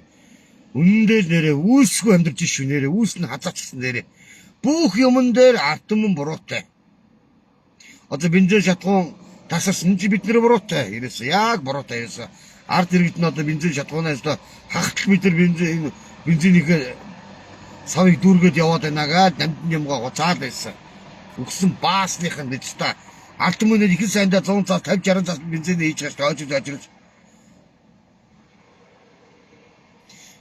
үндэл нэрээ үүсгүй амьдарч шүү нэрээ үүс нь хазаачсан нэрээ бүх юмн дээр артмын буруутай. Одоо бензин шатгуун тасарсан чи бид нэр буруутай. Ерөөсөө яг буруутай ерөөсөө ард иргэд нь одоо бензин шатгуунаас хахтал бид нар бензинийг савыг дүүргээд яваад байна гэдэг намдын юмгаа гоцаад байсан. Өгсөн баасных нь биз та артмын нэр их сайндаа 100 цаас 50 60 цаас бензин хийж гаш очиж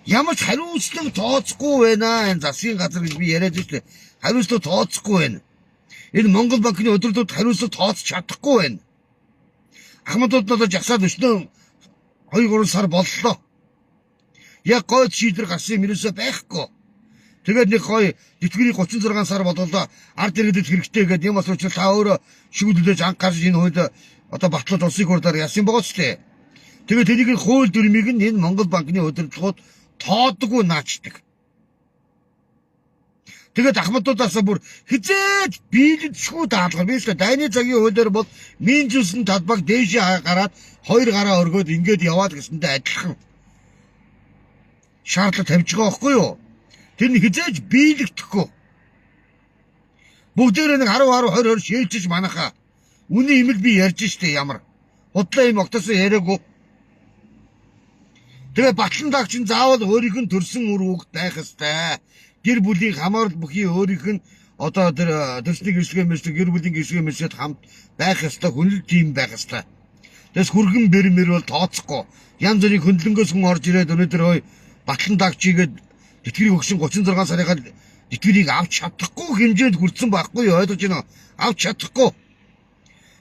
ямар ч хариуцлага тооцохгүй байна. Энэ засгийн газар гэж би яриад байна. Хариуцлага тооцохгүй байна. Энэ Монгол банкны удирдлагууд хариуцлага тооцож чадахгүй байна. Ахмадууд надад жагсаад өчнөө 2-3 сар боллоо. Яг гойд шийдвэр гарсан юм ерөөсөө байхгүй. Тэгээд нэг гоё тэтгэврийн 36 сар бололоо ард иргэдэд хэрэгтэй гэдэг юм бас учраас та өөрөө шүглүүлж анхаарч энэ хууль одоо батлаж улсын хурлаар яасан байгаа ч тийм. Тэгээд тэнийг хууль дүрмийг нь энэ Монгол банкны удирдлагууд тоодгүй наачдаг. Тэгээд Ахмадуудаас бүр хизээд биелэлцгүй даалгавар биш үү? Дайны цагийн хуулиар бол минжүүлсэн талбайг дээшээ гараад 2 гараа өргөөд ингээд яваад гэсэндээ адилхан шаардлага тавьж байгаа байхгүй юу? Тэр нь хизээж биелэгдэхгүй. Бүгдээрээ нэг 10 шээлжиж манайхаа. Үний имэл би ярьж штэ ямар. Худлаа юм огтоосоо яриаггүй. Тэгээ батлан дагчин заавал өөрийнх нь төрсэн үр хүүхэд байх ёстой. Гэр бүлийн хамаарал бүхий өөрийнх нь одоо тэр төрсний гэрчлэгээ гэр бүлийн гэрчлэгээ хамт байх ёстой. Хүнэл тийм байх ёстой. Тэс хүргэн бэрмэр бол тооцохгүй. Янз бүрийн хөндлөнгөөс хүн орж ирээд өнөөдөр ой батлан дагчигээд тэтгэврийг өгсөн 36 сарынхаа тэтгэврийг авч чадахгүй хэмжээнд хүрсэн байхгүй юу? Ойлгож байна уу? Авч чадахгүй.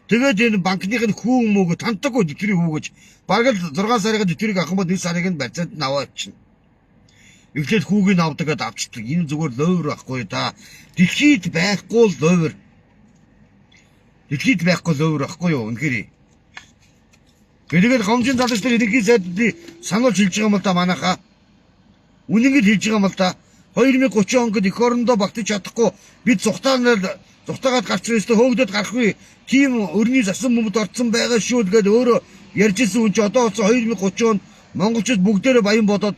Тэгээд энэ банкных нь хүүн мөг тантаггүй тэтгэврийг өгөөж бараг л 6 сарын тэтгэврийг авах юм бол 1 сарыг нь барьцаанд нь аваад чинь. Эхлээд хүүгийг авдаг гэдээ авчдаг. Энэ зүгээр лойвор байхгүй да. Дэлхийд байхгүй лойвор. Дэлхийд байхгүй лойвор байхгүй юу? Үнэхээр. Тэгээд хомжийн залууч нар ерөнхий сайдын сануулж хэлж байгаа юм л да манайхаа. Үнэнгээ хэлж байгаа юм л да. 2030 онд эх орондоо багтаж чадахгүй бид зүхтаагаад гарч ирсэн хөөгдөд гарахгүй тийм өрний засан бөмбөд орцсон байгаа шүү л гээд өөрөө ярьж ирсэн хүн чи одоо 2030 онд монголчууд бүгдээрээ баян бодоод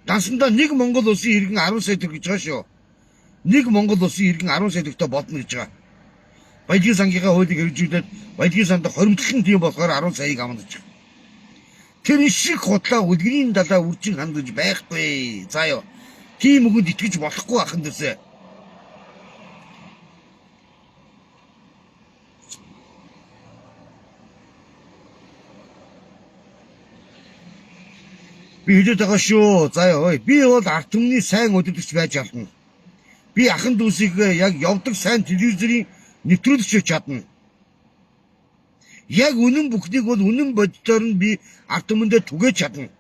дансандаа нэг Монгол улсын иргэн 10 сая төгрөг гэж байгаа шүү. Нэг Монгол улсын иргэн 10 сая төгрөгтэй бодно гэж байгаа. Баялагын сангийнхаа хуулийг хэрэгжүүлээд баялагын санд хоримтлон тийм болохоор 10 саяыг авна гэж байгаа. Тэр шиг худлаа үлгэрийн далаа үржин хандаж байхгүй. За ёо. Тийм үгэнд итгэж болохгүй ахын дэсэ. Би хэлээд байгаа шүү. За ёо. Би бол ард түмний сайн удирдагч байж чадна. Би ахын дүүсийг яг явдаг сайн телевизэрийн нэвтрүүлэгч чадна. Яг үнэн бүхнийг бол үнэн боддоор нь би ард түмэндээ түгээж чадна.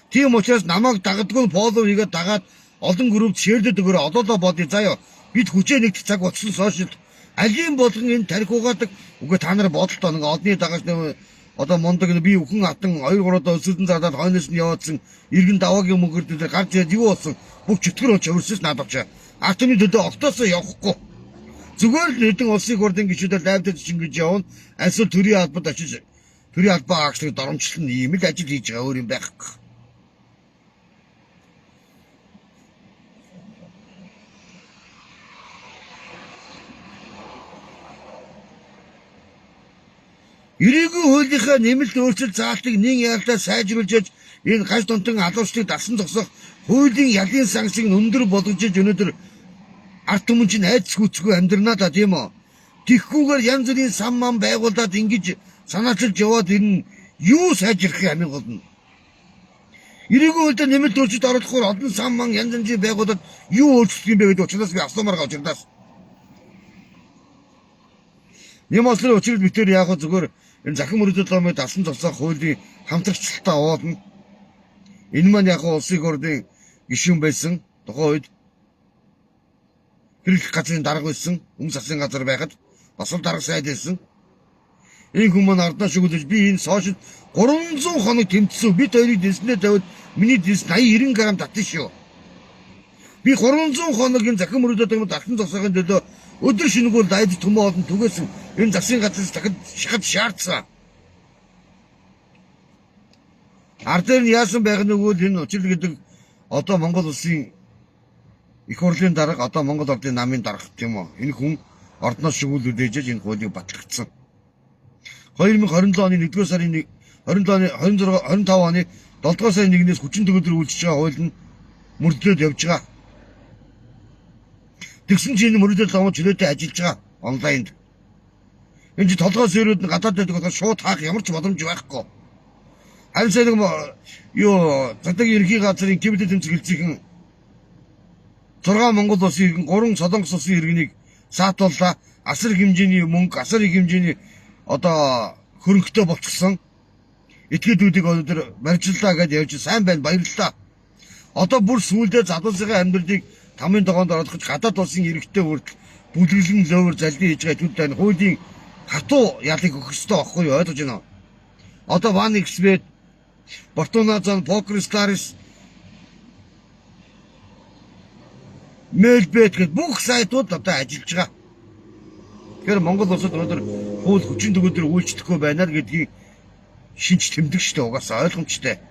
Тийм учраас намайг дагадгүй фоллоу хийгээд дагаад олон группт шеэрлээд өгөөрэй. Олоолаа бодъё. Заяа. Бид хүчээ нэгт цаг болсон сошиал алийн болгон энэ тарих угаадаг. Үгүй та нар бодолтой нэг одны дагаж одоо мундаг би өхөн хатан 2-3 доо өсөлтөн задаад хойноос нь яваадсан иргэн даваагийн мөнгөд гарч ирээд юу болсон? Бүх чөтгөр очиж өрсөс наадавчаа. Артны төдөө октоосоо явахгүй. Зүгээр л хэдэн улсын хурлын гишүүдээр лайвдаж ингэж явна. Эсвэл төрийн албад очиж төрийн албаа агшлыг доромжлон ийм л ажил хийж байгаа өөр юм байхгүй. Ирээгүй хуулийнхаа нэмэлт өөрчлөлт заалтыг нэн яалтаа сайжруулж энэ гаж дунтан алуурчдыг дасан зогсоох хуулийн ялын санкцыг өндөр болгож өнөөдөр ард түмэн чинь айц хүчгүй амьдрнаа та тийм үү. Тэгхгүйгээр янз бүрийн сан ман байгуулад ингэж санаачилж яваад ирнэ. Юу сайжрах юм амин голно. Ирээгүй хуулиар нэмэлт өөрчлөлт оруулахаар олон сан ман янз бүрийн байгуулад юу өөрчлөх юм бэ гэдэг учраас би асуумаар гавж ирдаас. Нэмэлт өөрчлөлт битээр яг зүгээр энэ захин мөрөдөл ламыг дасан зогсоох хуулийн хамтрагчлалтаа уулна. Энэ маань яг улсын ордын гишүүн байсан тухайн үед хэрэглэх газрын дарга байсан, өмнө засгийн газар байхад бас л дарга сайд байсан. Энэ хүмүүс арднаа шүглэж би энэ сошид 300 хоног тэмцсэн. Бид хоёрыг дэнснээ тавиад миний дэнс 80 90 г татсан шүү. Би 300 хоног энэ захин мөрөдөд юм дасан зогсоохын төлөө өдөр шинэгүүл дайд төмөө олон түгээсэн. Энэ засгийн газраас дахид шахад шаардсан. Ардын яасан байх нүгэл энэ учрал гэдэг одоо Монгол улсын их хурлын дарга одоо Монгол ордын намын дарга тийм үү. Энэ хүн ордноос шүглүүлж энэ хуулийг батлагдсан. 2027 оны 1-р сарын 25 оны 7-р сарын 1-ээс хүчин төгөлдөр үйлчж байгаа хууль нь мөрдөд явж байгаа. Тэгсэн чинь мөрөдөл лам чөлөөтэй ажиллаж байгаа онлайнд. Энэ толгой сэрүүд нь гадаад байдаг болохоор шууд хаах ямар ч боломж байхгүй. Харин сайн нэг юу задаг ерхий газрын кибернет тэмцэх хэлцээхэн 6 Монгол улсын 3 Солонгос улсын иргэнийг саатууллаа. Асар хэмжээний мөнгө, асар их хэмжээний одоо хөрөнгөтэй болчихсон. Этгээдүүдийг өнөөдөр барьжлаа гэж явж сайн байна, баярлалаа. Одоо бүр сүүлдээ залуусын амьдралыг тамийн тогоонд оролцож гадаад улсын иргэдтэй хүртэл бүлэглэн лөөвөр залдин хийж байгаа төд тань хуулийн хатуу ялыг өгөх ёстой байхгүй юу, ойлгож байна уу? Одоо One Expert, Бортоназон, Poker Stars, Mailbet гэх бүх сайтууд одоо ажиллаж байгаа. Тэгэхээр Монгол улсад өнөөдөр хууль хүчин төгөлдөр үйлчлэхгүй байна л гэдгийг шинж тэмдэг штэ угаасаа ойлгомжтой.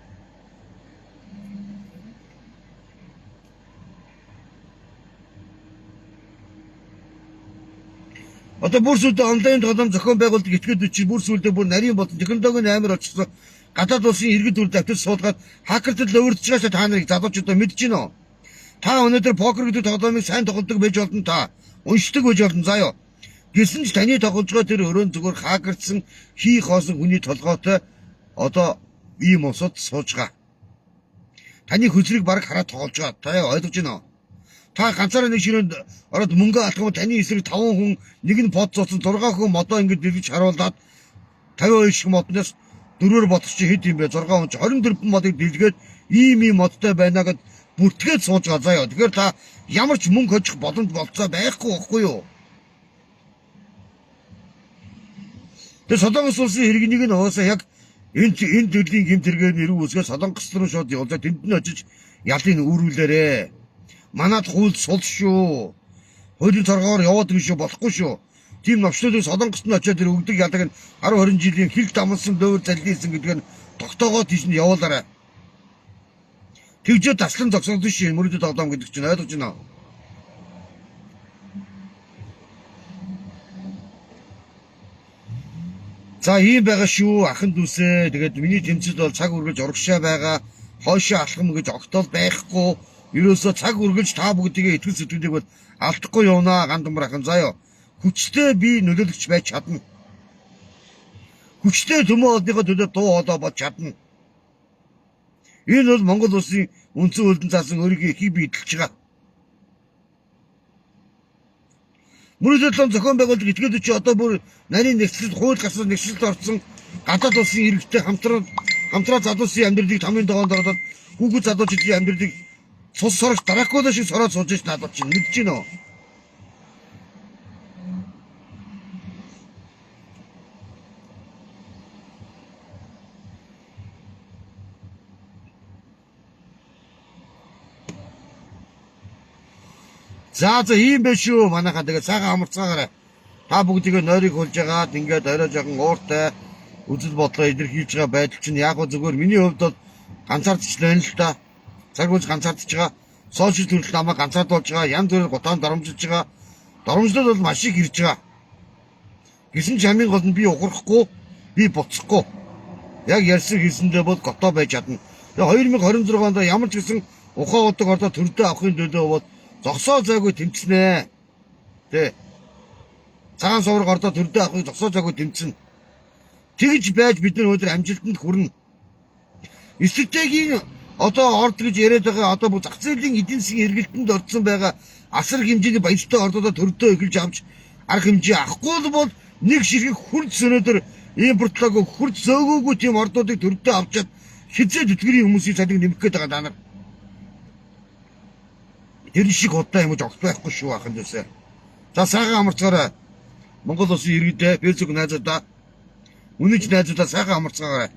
Одоо бүр сүлдээ онлайн тоглоом зохион байгуулалт этгээдүүд чинь бүр сүлдээ бүр нарийн болон технологийн амар очсон. Гадаад улсын иргэд үр давтаж суулгаад хакертд өвөрдөж байгаа та нарыг залуучуудаа мэдэж гинөө. Та өнөөдөр покер гэдэг тоглоомыг сайн тоглодог байж болно та. Уншдаг байж болно заяа. Гэсэн ч таны тоглож байгаа тэр өрөөнд зүгээр хакердсан хий хоосон хүний толгойтой одоо ийм усад сууж байгаа. Таны хөзрийг баг хараад тоглож байгаа. Та ойлгож байна уу? Та ганцаараа нэг ширээнд ороод мөнгө алхах таны эсрэг 5 хүн нэг нь под цуцсан 6 хүн модоо ингэж дэлгэж харуулад 52 шиг модноос 4-өр бодох чи хэд юм бэ? 6 хүн 24 модыг дэлгээд ийм модтой байна гэд бүртгээд сууж байгаа заяа. Тэгэхээр та ямар ч мөнгө хожих боломж болцоо байхгүй байхгүй юу? Тэр Солонгос улсын иргэнийг нь уусаа яг энэ төрлийн гэмтэргээр нэрүү үсгээ Солонгос руу шууд явуулаад тэнд нь очиж ялыг үүрүүлээрээ. Манад хууль сул шүү. Хуулийн торгоор яваад биш шүү, болохгүй шүү. Тим новчлуудыг Солонгост нь очиад тэр өгдөг ядаг нь 10 20 жилийн хил дамсан дөөр заллисэн гэдэг нь тогтоогоо тийш нь явуулаарай. Тэгжээ таслан зогсоодсон шин мөрөдөд тоглоом гэдэг чинь ойлгож байна уу? За ийм байгаа шүү ахын дүүсээ. Тэгээд миний тэмцэл бол цаг үргэлж урагшаа байгаа. Хойшоо алхам гэж огтол байхгүй. Ерөөсөө цаг үргэлж та бүгдийг итгэл сэтгэлийг бол алдахгүй явнаа гандамар ахын заяа. Хүчтэй би нөлөөлөгч байж чадна. Хүчтэй төмөө одныхоо төлөө дуу хоолой бод чадна. Энэ бол Монгол улсын үндсэн хуулинд заасан өөрийнхөө эхийг би эдэлж байгаа. Мөрөдөд зохион байгуулалт этгээдүүд чи одоо бүр нарийн нэгслэлд хууль гасрал нэгслэлд орсон гадаад улсын иргэдтэй хамтраа залуусын амьдралыг тамийн тогоонд ороод хүүхэд залуучуудын амьдралыг цус сорогч Дракула шиг сороод сууж ич надад чинь мэдэж гинөө. За ийм байх шүү манайхаа тэгээ цагаан амарцгаараа та бүгдийг нойрыг хулж агаад ингээд орой жоохон ууртай үзэл бодлоо илэрхийлж байгаа байдал чинь яг зүгээр миний хувьд бол ганцаардчихлаа л та. Цаг үз ганцаардж байгаа. Сошиал төрөл намайг ганцаардуулж байгаа. Янз бүрийн гутаанд доромжилж байгаа. Доромжлол бол маш их ирж байгаа. Гэсэн ч хамгийн гол нь би ухрахгүй би буцахгүй. Яг ярьсан хэлсэндээ бол готоо байж чадна. Тэгээ 2026 онд ямар ч гэсэн ухаан удаг ордоо төрдөө авахын төлөө бол зогсоо зайгүй тэмцэнэ. Тэ. Цагаан сувраг ордоо төрдөө авахыг зогсоо зайгүй тэмцэн. Тэгж байж бид нар өнөөдөр амжилтанд хүрнэ. Стратегийн одоо орд гэж яриад байгаа одоо бүх зах зээлийн эдийн засгийн эргэлтэнд орсон байгаа асар хэмжээний баяртай ордуудаа төрдөө эхэлж авч арга хэмжээ авахгүй бол нэг ширхэг хурд өнөөдөр импортлоогүй хурд зөөгөөгүй тийм ордуудыг төрдөө авчаад хизээ тэтгэрийн хүмүүсийн цалин нэмэх гээд байгаа даа нар. Тэр шиг удаа юм огт байхгүй шүү ахын дэсэ. За сайхан амарцгаарай. Монгол улсын иргэдээ Facebook найзуудаа, үнэж найзуудаа сайхан амарцгаарай.